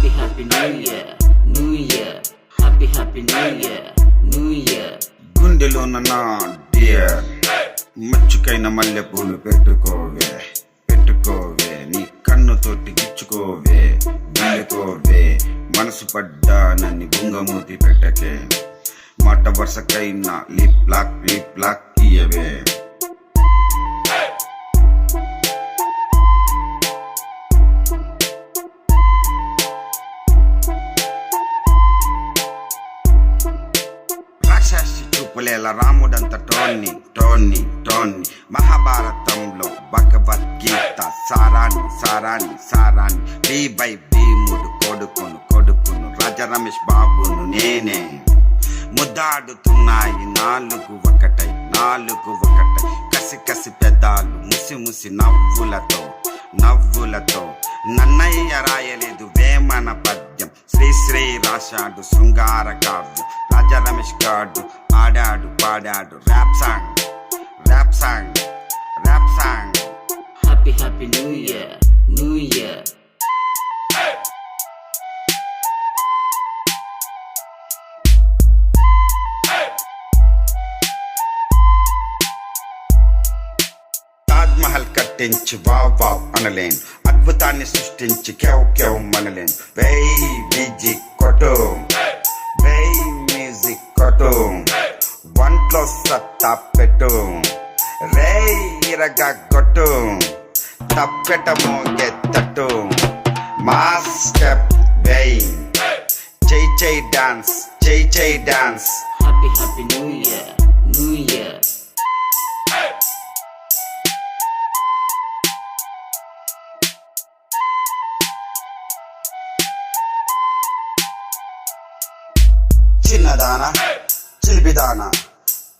Happy Happy New Year, New Year. Happy Happy New Year, New Year. గుండెలోన నా dear మచ్చుకైన మల్లె పూలు పెట్టుకోవే పెట్టుకోవే, నీ కన్నుతోటి గిచ్చుకోవే గిల్లుకోవే, మనసు పడ్డానని బుంగమూతి పెట్టకే, మాట వరుసకైనా లిప్ లాక్ ఇయ్యవే. రాక్షసి చూపులేల రాముడంత టోన్ని మహాభారతంలో భగవద్గీత సారాన్ని బి బై భీముడు కొడుకును రాజా రమేష్ బాబును నేనే. ముద్దాడుతున్నాయి నాలుగు ఒకటై కసి పెదాలు ముసి నవ్వులతో నన్నయ్య రాయలేదు వేమన పద్యం, శ్రీ రాశాడు శృంగార కావ్యం, రాజా రమేష్ గాడు ఆడాడు పాడాడు rap song. Happy Happy New Year, New Year. Taj Mahal కట్టించి వావ్ అనలేను, అద్భుతాన్ని సృష్టించి కేవ్ మనలేను. వేయి మ్యూజిక్ కొట్టు వంట్లో సత్తా పెట్టు, రేయిరగా కొట్టు తప్పెట మోగెత్తట్టు, మాస్ స్టెప్ వేయి చెయ్ dance. Happy Happy New Year, New Year. చిన్నదానా చిలిపిదానా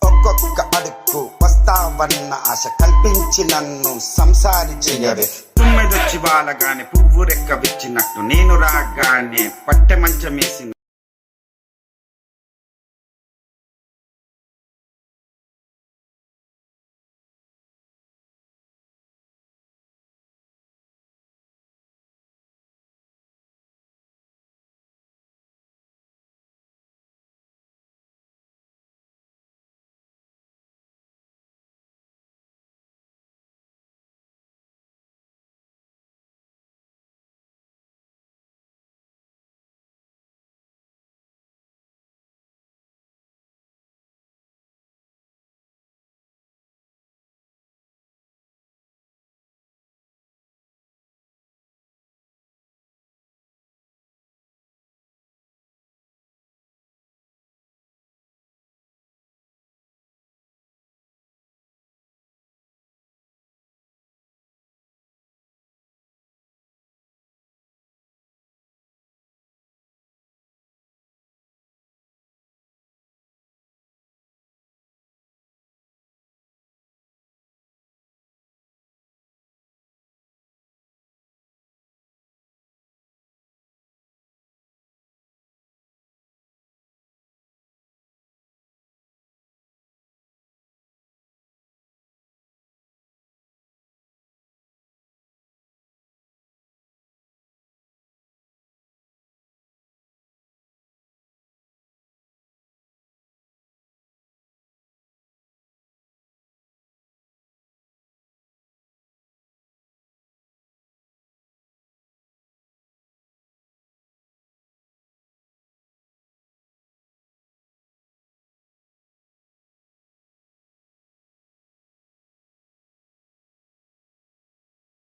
ఒక్కొక్క అడుక్కు వస్తావన్న ఆశ కల్పించి నన్ను సంసారి చెయ్యవే. తుమ్మెదొచ్చి బాలగానే పువ్వు రెక్క విచ్చినట్టు నేను రాగానే పట్టె మంచమేసి